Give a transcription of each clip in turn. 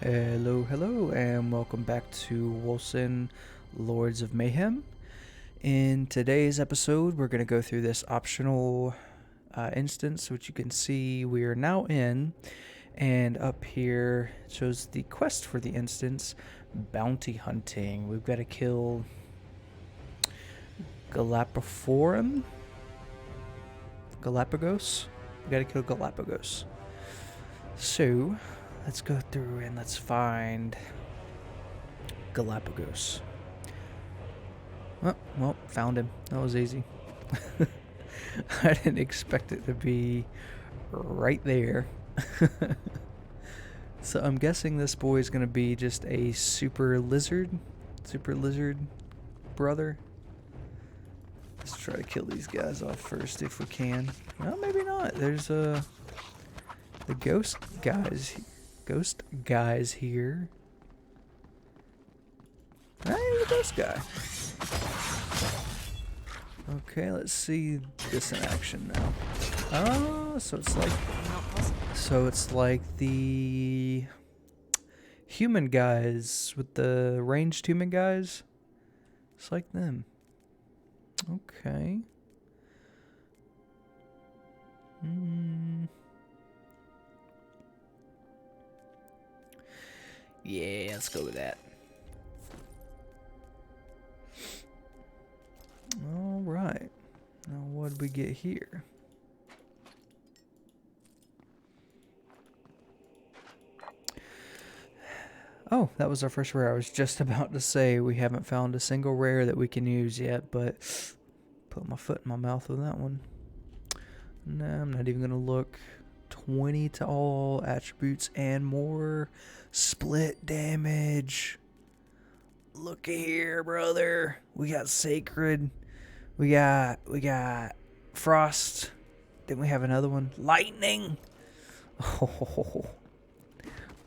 Hello, and welcome back to Wolcen, Lords of Mayhem. In today's episode, we're going to go through this optional instance, which you can see we are now in. And up here it shows the quest for the instance, bounty hunting. We've got to kill Galapagos. We got to kill Galapagos. So let's go through and let's find Galapagos. Oh, well, found him. That was easy. I didn't expect it to be right there. So I'm guessing this boy is going to be just a super lizard brother. Let's try to kill these guys off first if we can. Well, maybe not. There's the ghost guys here. Hey, the ghost guy. Okay, let's see this in action now. Oh, so it's like the human guys with the ranged human guys. It's like them. Okay. Yeah, let's go with that. Alright. Now what did we get here? Oh, that was our first rare. I was just about to say we haven't found a single rare that we can use yet, but put my foot in my mouth with that one. No, I'm not even going to look. 20 to all attributes and more. Split damage. Look here, brother. We got sacred. We got frost. Then we have another one. Lightning. Oh,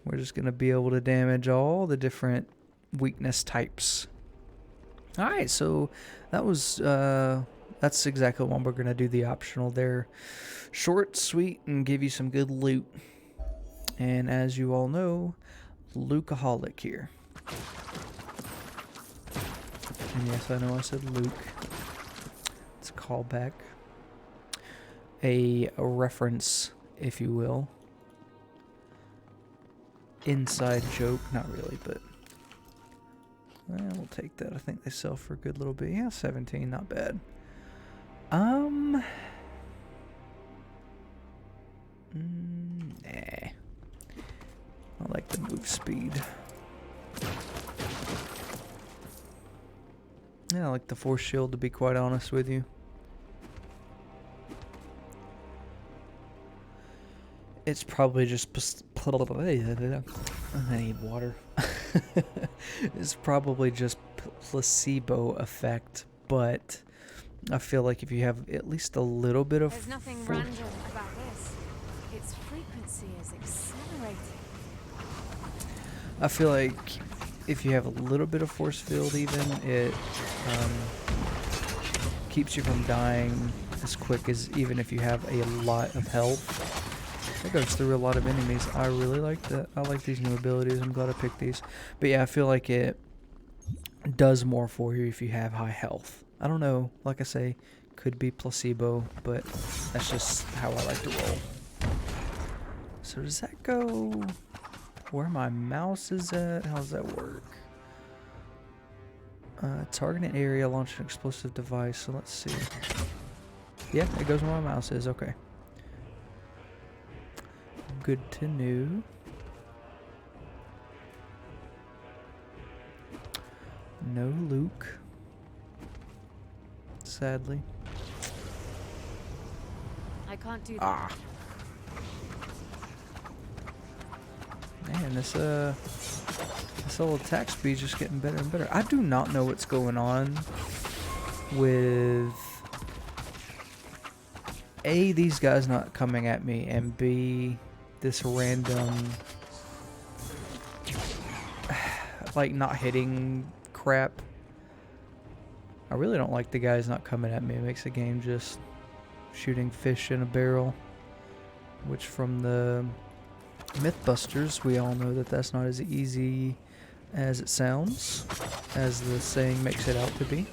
we're just going to be able to damage all the different weakness types. Alright, so that was that's exactly what we're going to do, the optional there. Short, sweet, and give you some good loot. And as you all know, Lukeaholic here. And yes, I know I said Luke. It's a callback. A reference, if you will. Inside joke. Not really, but we'll take that. I think they sell for a good little bit. Yeah, 17, not bad. Nah. I like the move speed. Yeah, I like the force shield, to be quite honest with you. It's probably just I need water. It's probably just placebo effect, but I feel like if you have at least a little bit of There's nothing random about this. Its frequency is accelerating. I feel like if you have a little bit of force field even, it keeps you from dying as quick as even if you have a lot of health. It goes through a lot of enemies. I really like that. I like these new abilities. I'm glad I picked these. But yeah, I feel like it does more for you if you have high health. I don't know. Like I say, could be placebo, but that's just how I like to roll. So does that go where my mouse is at? How does that work? Target an area, launch an explosive device. So let's see. Yeah, it goes where my mouse is. Okay. Good to know. No Luke. Sadly. I can't do that. Man, this little attack speed's just getting better and better. I do not know what's going on with A, these guys not coming at me, and B, this random like not hitting crap. I really don't like the guys not coming at me. It makes the game just shooting fish in a barrel, which from the Mythbusters, we all know that that's not as easy as it sounds, as the saying makes it out to be.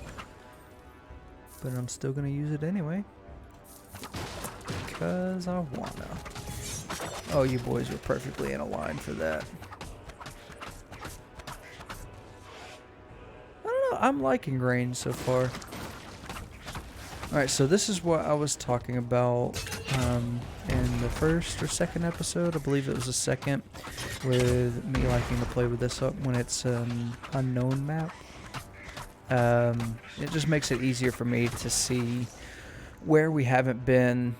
But I'm still gonna use it anyway. Because I wanna. Oh, you boys were perfectly in a line for that. I don't know, I'm liking range so far. Alright, so this is what I was talking about in the first or second episode. I believe it was the second, with me liking to play with this up when it's an unknown map. It just makes it easier for me to see where we haven't been,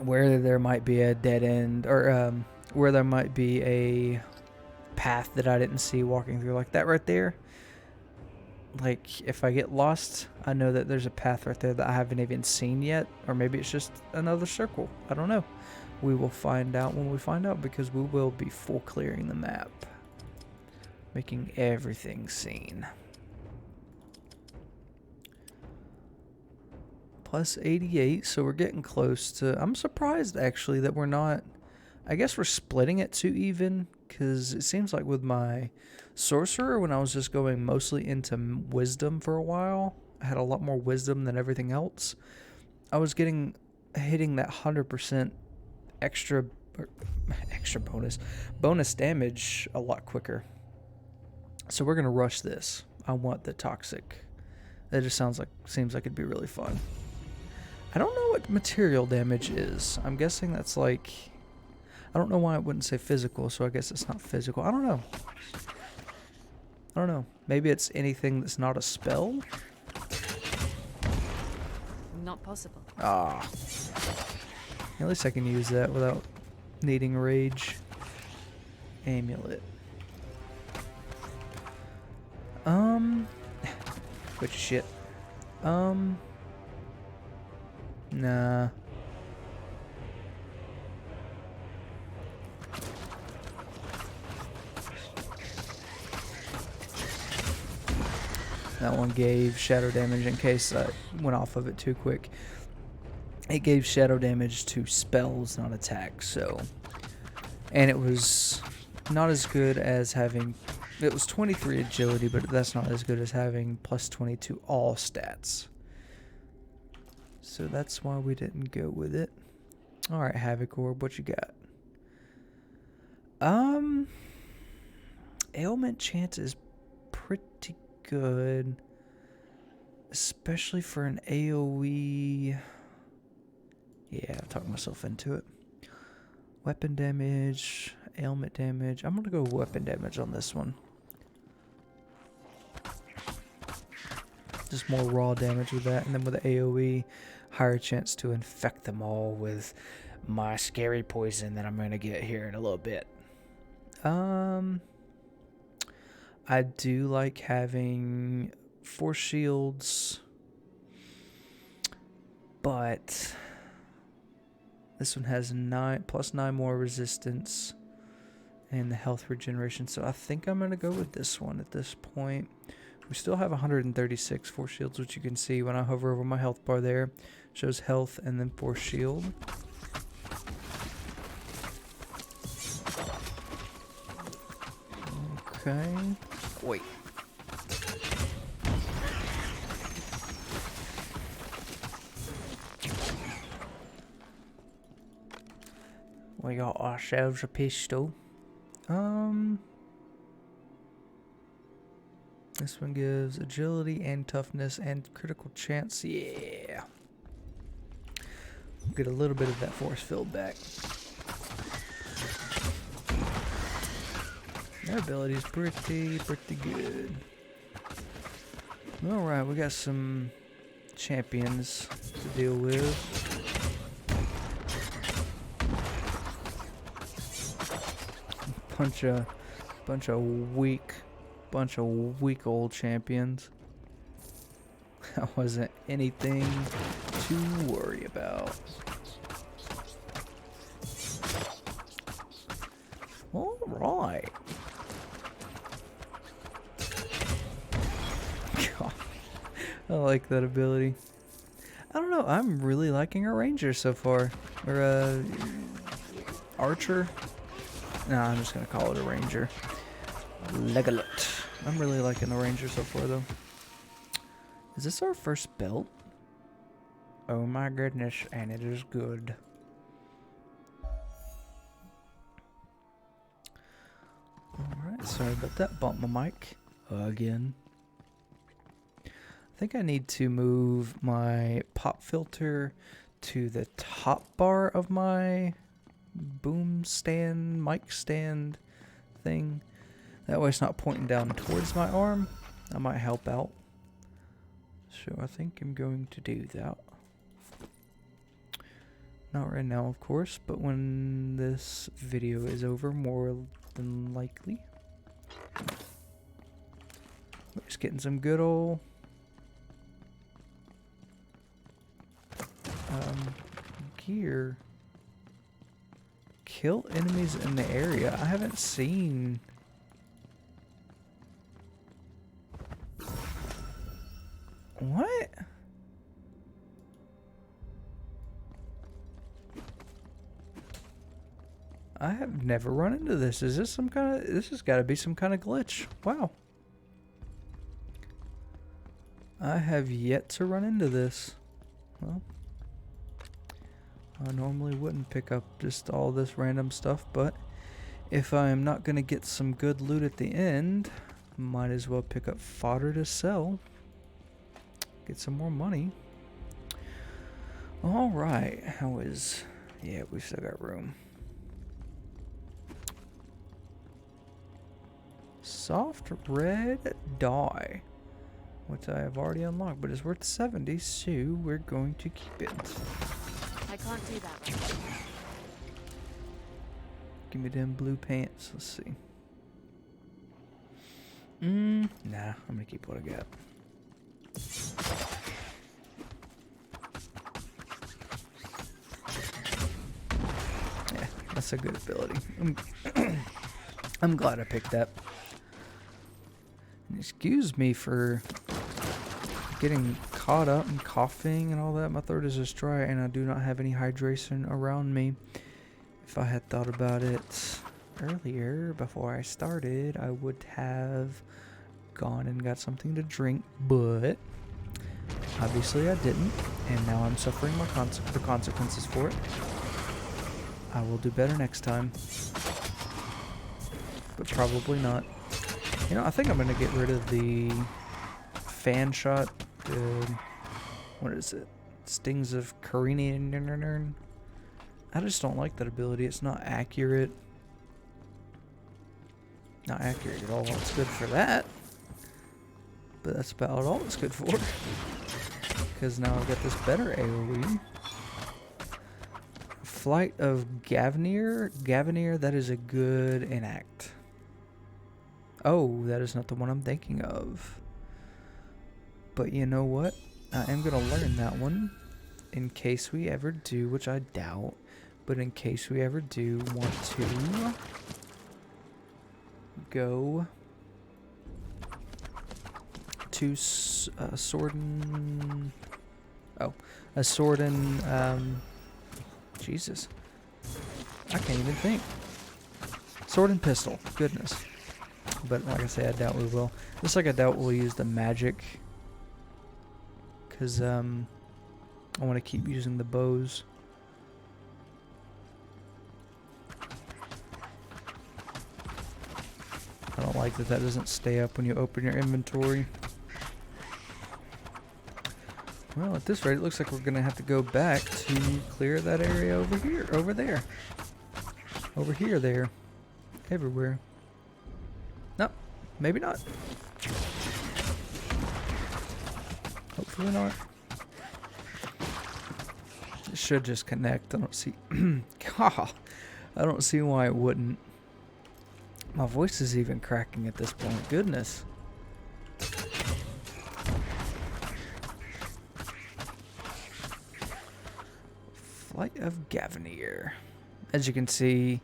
where there might be a dead end, or where there might be a path that I didn't see walking through, like that right there. Like, if I get lost, I know that there's a path right there that I haven't even seen yet, or maybe it's just another circle. I don't know. We will find out when we find out, because we will be full clearing the map, making everything seen. Plus 88, so we're getting close to... I'm surprised, actually, that we're not... I guess we're splitting it too even, because it seems like with my sorcerer, when I was just going mostly into wisdom for a while, I had a lot more wisdom than everything else. I was hitting that 100% extra bonus damage a lot quicker. So we're gonna rush this. I want the toxic. That just seems like it'd be really fun. I don't know what material damage is. I'm guessing that's like... I don't know why it wouldn't say physical, so I guess it's not physical. I don't know. Maybe it's anything that's not a spell? Not possible. Ah. At least I can use that without needing rage. Amulet. Quit your shit. Nah. That one gave shadow damage in case I went off of it too quick. It gave shadow damage to spells, not attacks, so... And it was not as good as having... It was 23 agility, but that's not as good as having plus 20 to all stats. So that's why we didn't go with it. Alright, Havoc Orb, what you got? Ailment chance is pretty good, especially for an AoE. Yeah, I talked myself into it. Weapon damage, ailment damage. I'm gonna go weapon damage on this one. Just more raw damage with that, and then with the AoE, higher chance to infect them all with my scary poison that I'm gonna get here in a little bit. I do like having force shields, but this one has plus 9 more resistance and the health regeneration, so I think I'm gonna go with this one at this point. We still have 136 force shields, which you can see when I hover over my health bar there. Shows health and then force shield. Okay. Wait. We got ourselves a pistol. This one gives agility and toughness and critical chance. Yeah. Get a little bit of that force field back. Their ability is pretty good. Alright, we got some champions to deal with. Bunch of weak old champions. That wasn't anything to worry about. Alright. God, I like that ability. I don't know, I'm really liking our ranger so far. Or archer. No, I'm just gonna call it a ranger. Legalot. I'm really liking the ranger so far, though. Is this our first belt? Oh my goodness, and it is good. Alright, sorry about that. Bump my mic again. I think I need to move my pop filter to the top bar of my boom stand, mic stand thing. That way it's not pointing down towards my arm. That might help out. So I think I'm going to do that. Not right now, of course, but when this video is over, more than likely. We're just getting some good old gear. Kill enemies in the area. I haven't seen. What? I have never run into this. Is this some kind of... This has got to be some kind of glitch. Wow. I have yet to run into this. Well, I normally wouldn't pick up just all this random stuff, but if I'm not going to get some good loot at the end, might as well pick up fodder to sell. Get some more money. Alright, how is... Yeah, we still got room. Soft red dye, which I have already unlocked, but it's worth 70, so we're going to keep it. I can't do that right now. Give me them blue pants. Let's see. Nah, I'm gonna keep what I got. Yeah, that's a good ability. I'm glad I picked that. And excuse me for getting caught up and coughing and all that. My throat is just dry and I do not have any hydration around me. If I had thought about it earlier before I started, I would have gone and got something to drink, but obviously I didn't, and now I'm suffering the consequences for it. I will do better next time, but probably not. You know, I think I'm going to get rid of the fan shot. What is it? Stings of Carinian. I just don't like that ability. It's not accurate. Not accurate at all. It's good for that, but that's about all it's good for. Because now I've got this better AoE. Flight of Gavnir. Gavnir, that is a good enact. Oh, that is not the one I'm thinking of. But you know what? I am going to learn that one in case we ever do, which I doubt. But in case we ever do want to go to Sworden... Oh, a Sworden... Jesus. I can't even think. Sword and pistol. Goodness. But like I say, I doubt we will. Just like I doubt we'll use the magic. Because, I want to keep using the bows. I don't like that that doesn't stay up when you open your inventory. Well, at this rate, it looks like we're going to have to go back to clear that area over here, over there. Over here, there. Everywhere. Nope, maybe not. Hopefully not. It should just connect. I don't see... God, I don't see why it wouldn't. My voice is even cracking at this point. Goodness. Flight of Gavnir. As you can see,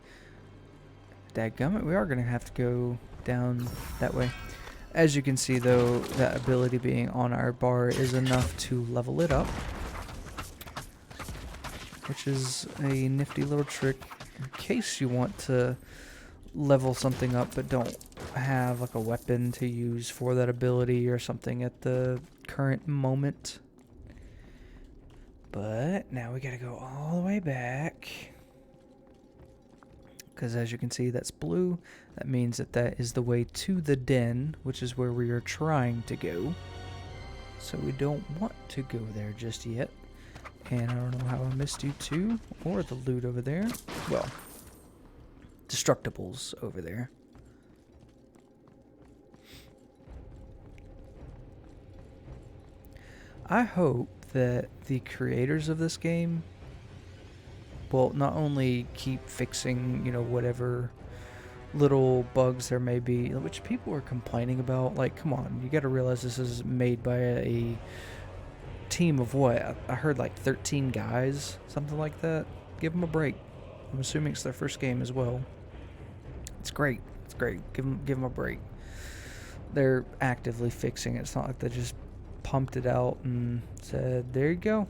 dadgummit, we are going to have to go down that way. As you can see, though, that ability being on our bar is enough to level it up, which is a nifty little trick in case you want to level something up but don't have like a weapon to use for that ability or something at the current moment. But now we gotta go all the way back. Because as you can see, that's blue. That means that that is the way to the den, which is where we are trying to go. So we don't want to go there just yet. And I don't know how I missed you too, or the loot over there. Well, destructibles over there. I hope that the creators of this game will not only keep fixing, you know, whatever little bugs there may be, which people are complaining about. Like, come on, you got to realize this is made by a team of what? I heard like 13 guys, something like that. Give them a break. I'm assuming it's their first game as well. It's great. It's great. Give them a break. They're actively fixing it. It's not like they just pumped it out and said, there you go,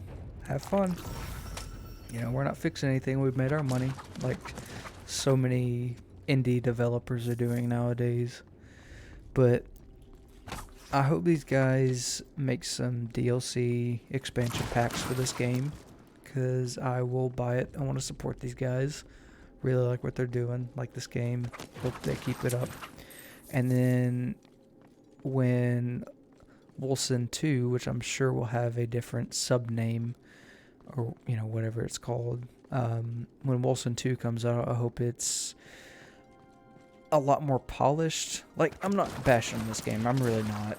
have fun. You know, we're not fixing anything. We've made our money, like so many indie developers are doing nowadays. But I hope these guys make some DLC expansion packs for this game, because I will buy it. I want to support these guys. Really like what they're doing, like this game. Hope they keep it up. And then when Wolcen 2, which I'm sure will have a different sub name, or you know, whatever it's called, when Wolcen 2 comes out, I hope it's a lot more polished. Like, I'm not bashing on this game, I'm really not,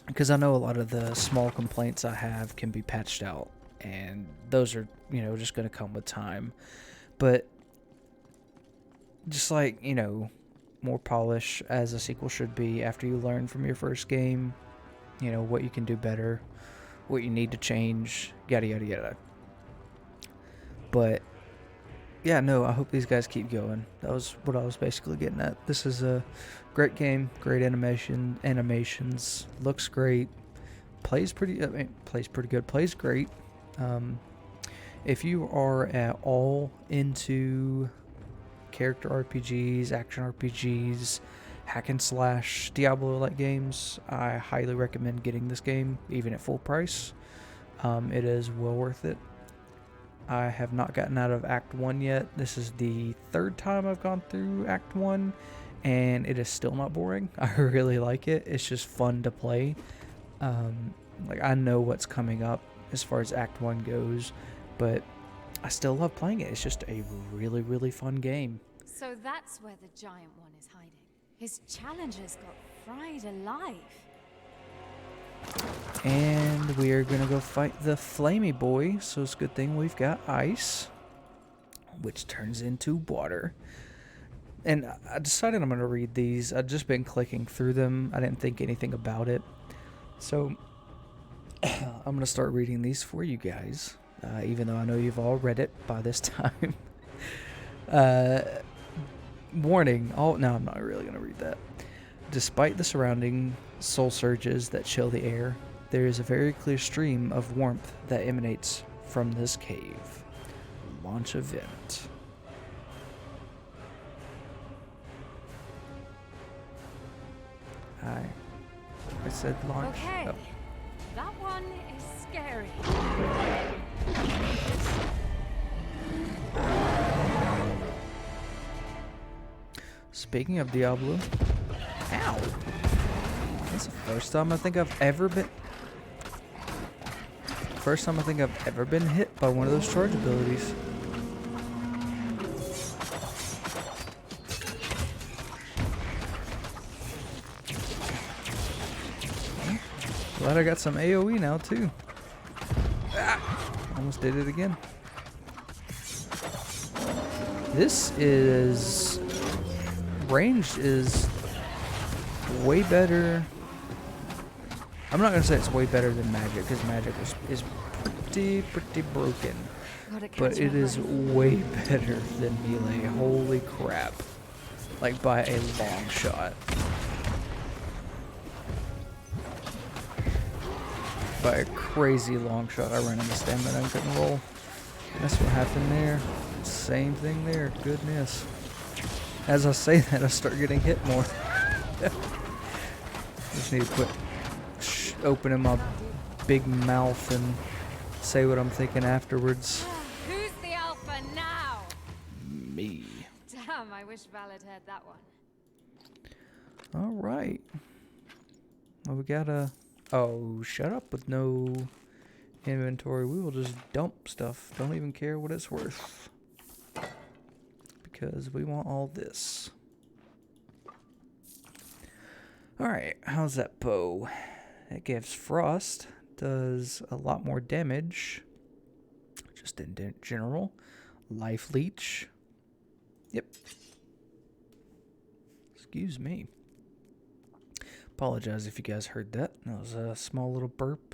because I know a lot of the small complaints I have can be patched out, and those are, you know, just going to come with time. But just like, you know, more polish as a sequel should be after you learn from your first game, you know, what you can do better, what you need to change, yada yada yada. But yeah, no, I hope these guys keep going. That was what I was basically getting at. This is a great game, great animations, looks great, plays pretty good, plays great. If you are at all into character RPGs, action RPGs, hack and slash, Diablo-like games, I highly recommend getting this game, even at full price. It is well worth it. I have not gotten out of Act 1 yet. This is the third time I've gone through Act 1, and it is still not boring. I really like it. It's just fun to play. Like, I know what's coming up as far as Act 1 goes, but I still love playing it. It's just a really, really fun game. So that's where the giant one is hiding. His challengers got fried alive. And we are going to go fight the Flamey Boy, so it's a good thing we've got ice, which turns into water. And I decided I'm going to read these. I've just been clicking through them. I didn't think anything about it. So I'm going to start reading these for you guys, even though I know you've all read it by this time. Warning. Oh, no, I'm not really going to read that. Despite the surrounding soul surges that chill the air, there is a very clear stream of warmth that emanates from this cave. Launch event. I said launch. Okay, that one is scary. Speaking of Diablo, ow! That's the first time I think I've ever been. Hit by one of those charge abilities. Glad I got some AoE now too. Ah, almost did it again. This is ranged is way better. I'm not gonna say it's way better than magic, because magic is pretty broken, but it is way better than melee. Holy crap! Like by a long shot. By a crazy long shot. I ran into stamina and couldn't roll. That's what happened there. Same thing there. Goodness. As I say that, I start getting hit more. Just need to quit opening my big mouth and say what I'm thinking afterwards. Who's the alpha now? Me. Damn, I wish Val had heard that one. Alright. Well, we gotta... Oh, shut up with no inventory. We will just dump stuff. Don't even care what it's worth. Because we want all this. Alright, how's that bow? It gives frost. Does a lot more damage. Just in general. Life leech. Yep. Excuse me. Apologize if you guys heard that. That was a small little burp.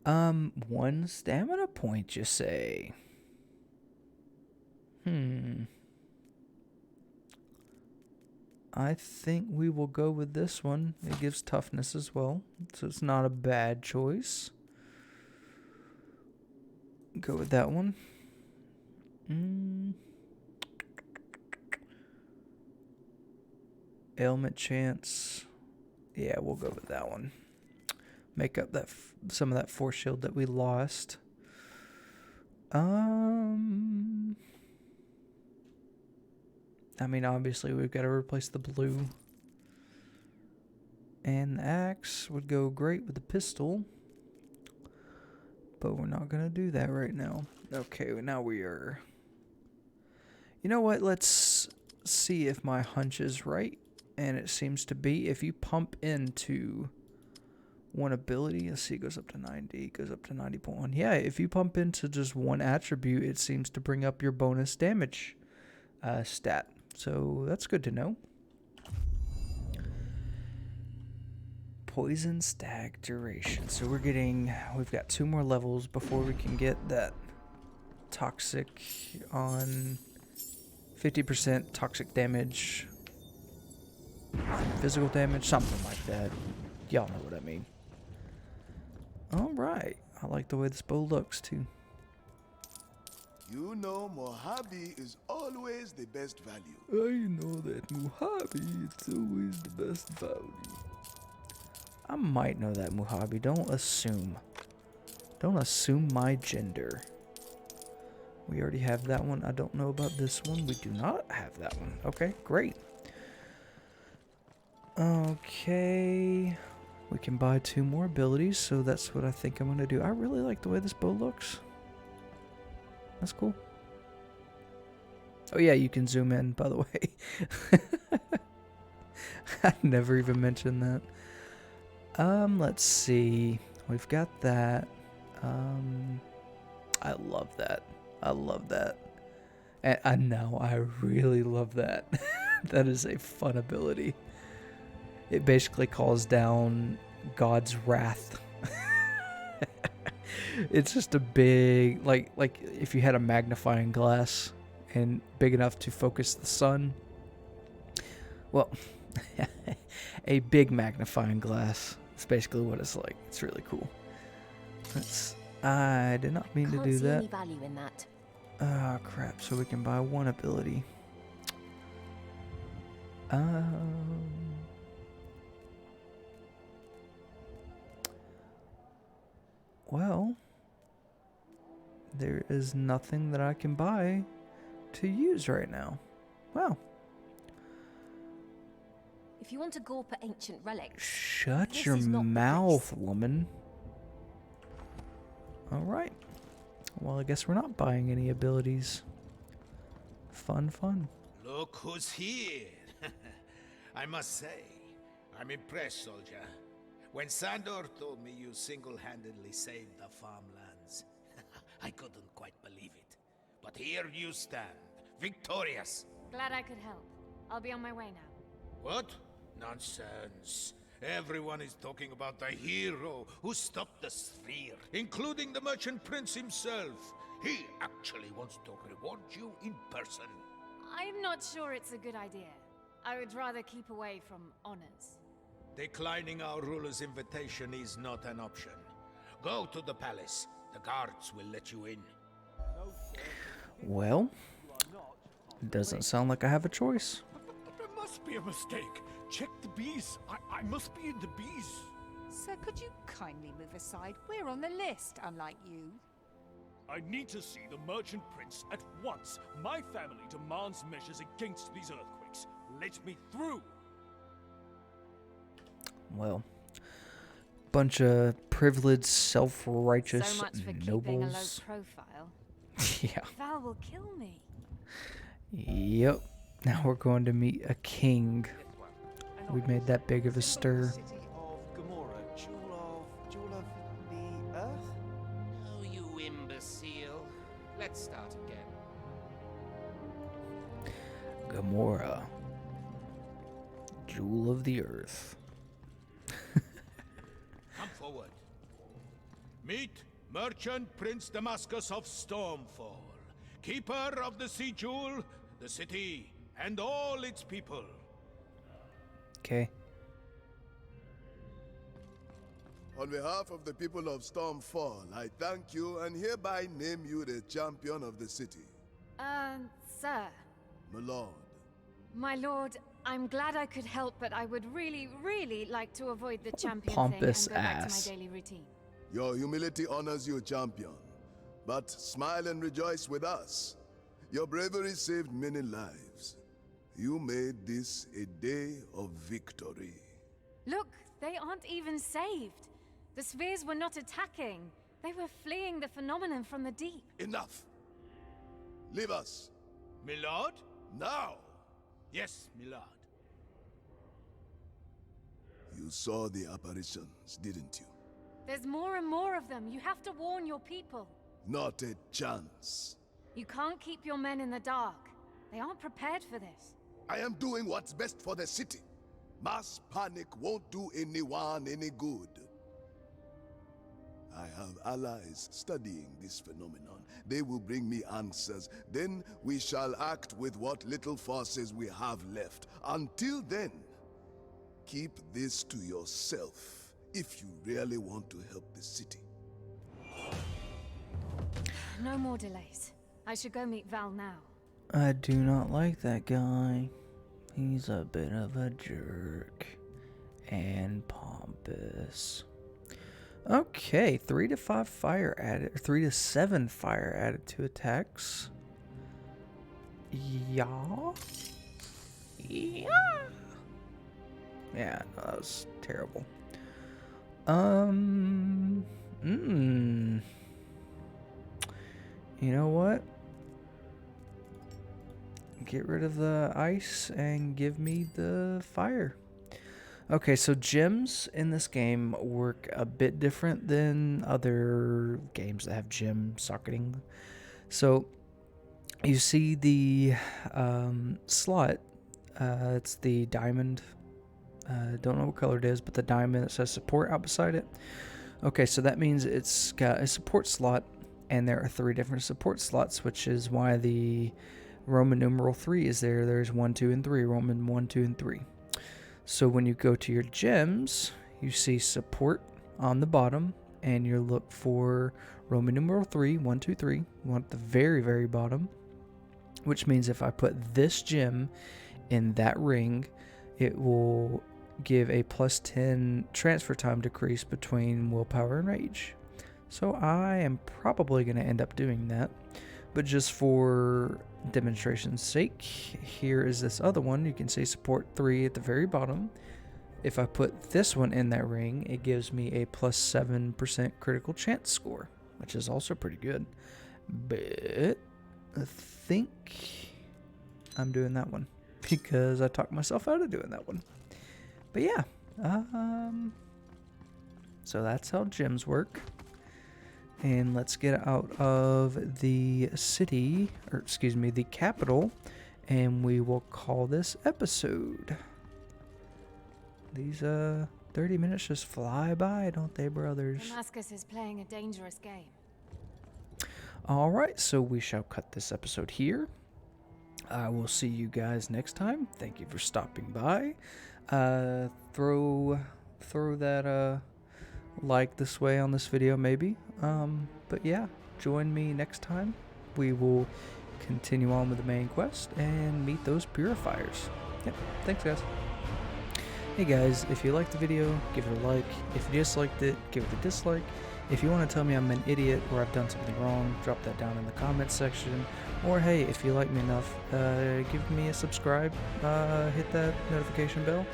1 stamina point, you say? I think we will go with this one. It gives toughness as well, so it's not a bad choice. Go with that one. Ailment chance. Yeah, we'll go with that one. Make up that some of that force shield that we lost. I mean, obviously we've got to replace the blue. And the axe would go great with the pistol. But we're not going to do that right now. Okay, now we are... You know what? Let's see if my hunch is right. And it seems to be. If you pump into one ability, let's see, it goes up to 90, goes up to 90.1. Yeah, if you pump into just one attribute, it seems to bring up your bonus damage stat. So that's good to know. Poison stag duration. So we've got 2 more levels before we can get that toxic on 50% toxic damage. Physical damage, something like that. Y'all know what I mean. Alright. I like the way this bow looks too. You know Mojave is always the best value. I know that Mojave is always the best value. I might know that Mojave. Don't assume. Don't assume my gender. We already have that one. I don't know about this one. We do not have that one. Okay, great. Okay. We can buy 2 more abilities, so that's what I think I'm going to do. I really like the way this bow looks. That's cool. Oh yeah, you can zoom in, by the way. I never even mentioned that. Let's see. We've got that. I love that. I love that. And I know, I really love that. That is a fun ability. It basically calls down God's wrath. It's just a big, like if you had a magnifying glass and big enough to focus the sun. Well, a big magnifying glass. It's basically what it's like. It's really cool. I did not mean to do that. Any value in that. Ah, crap. So we can buy 1 ability. Well, there is nothing that I can buy to use right now. Wow. If you want to gawp at ancient relics, Shut this your is not the mouth, place. woman. Alright. Well, I guess we're not buying any abilities. Fun, fun. Look who's here. I must say, I'm impressed, soldier. When Sandor told me you single-handedly saved the farmlands, I couldn't quite believe it. But here you stand, victorious. Glad I could help. I'll be on my way now. What? Nonsense. Everyone is talking about the hero who stopped the sphere, including the merchant prince himself. He actually wants to reward you in person. I'm not sure it's a good idea. I would rather keep away from honors. Declining our ruler's invitation is not an option. Go to the palace. The guards will let you in. Well, Doesn't sound like I have a choice. There must be a mistake. Check the bees. I must be in the bees. Sir, could you kindly move aside? We're on the list, unlike you. I need to see the merchant prince at once. My family demands measures against these earthquakes. Let me through. Well, bunch of privileged, self-righteous So much for keeping a low nobles. profile. Yeah. Val will kill me. Yep. Now we're going to meet a king. We made that big of a stir. City of Gomorrah, jewel of the earth? Oh, you imbecile. Let's start again. Gomorrah. Jewel of the earth. Come forward. Meet Merchant Prince Damascus of Stormfall, keeper of the Sea Jewel, the city, and all its people. Okay. On behalf of the people of Stormfall, I thank you and hereby name you the champion of the city. Sir. My lord. My lord, I'm glad I could help, but I would really, really like to avoid the champion pompous thing and go back ass. to my daily routine. Your humility honors you, champion. But smile and rejoice with us. Your bravery saved many lives. You made this a day of victory. Look, they aren't even saved. The spheres were not attacking. They were fleeing the phenomenon from the deep. Enough! Leave us. Milord? Now! Yes, milord. You saw the apparitions, didn't you? There's more and more of them. You have to warn your people. Not a chance. You can't keep your men in the dark. They aren't prepared for this. I am doing what's best for the city. Mass panic won't do anyone any good. I have allies studying this phenomenon. They will bring me answers. Then we shall act with what little forces we have left. Until then, keep this to yourself if you really want to help the city. No more delays. I should go meet Val now. I do not like that guy. He's a bit of a jerk. And pompous. Okay, 3 to 5 fire added, or 3 to 7 fire added to attacks. Yeah. Yeah. Yeah, no, that was terrible. You know what? Get rid of the ice and give me the fire. Okay, so gems in this game work a bit different than other games that have gem socketing. So you see the slot. It's the diamond. Don't know what color it is, but the diamond that says support out beside it. Okay, so that means it's got a support slot, and there are 3 different support slots, which is why the Roman numeral 3 is there. There's 1, 2, and 3. Roman 1, 2, and 3. So when you go to your gems, you see support on the bottom, and you look for Roman numeral 3, 1, 2, 3. You want the very, very bottom, which means if I put this gem in that ring, it will give a plus 10 transfer time decrease between willpower and rage. So I am probably going to end up doing that. But just for demonstration's sake, here is this other one. You can see support 3 at the very bottom. If I put this one in that ring, it gives me a plus 7% critical chance score, which is also pretty good. But I think I'm doing that one because I talked myself out of doing that one. But yeah, so that's how gems work. And let's get out of the city, or excuse me, the capital, and we will call this episode. These 30 minutes just fly by, don't they, brothers? Damascus is playing a dangerous game. All right, so we shall cut this episode here. I will see you guys next time. Thank you for stopping by. Throw that like this way on this video maybe. But yeah, join me next time. We will continue on with the main quest and meet those purifiers. Yep, thanks guys. Hey guys, if you liked the video, give it a like. If you disliked it, give it a dislike. If you want to tell me I'm an idiot or I've done something wrong, drop that down in the comments section. Or hey, if you like me enough, give me a subscribe, hit that notification bell,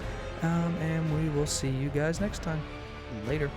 and we will see you guys next time. Later.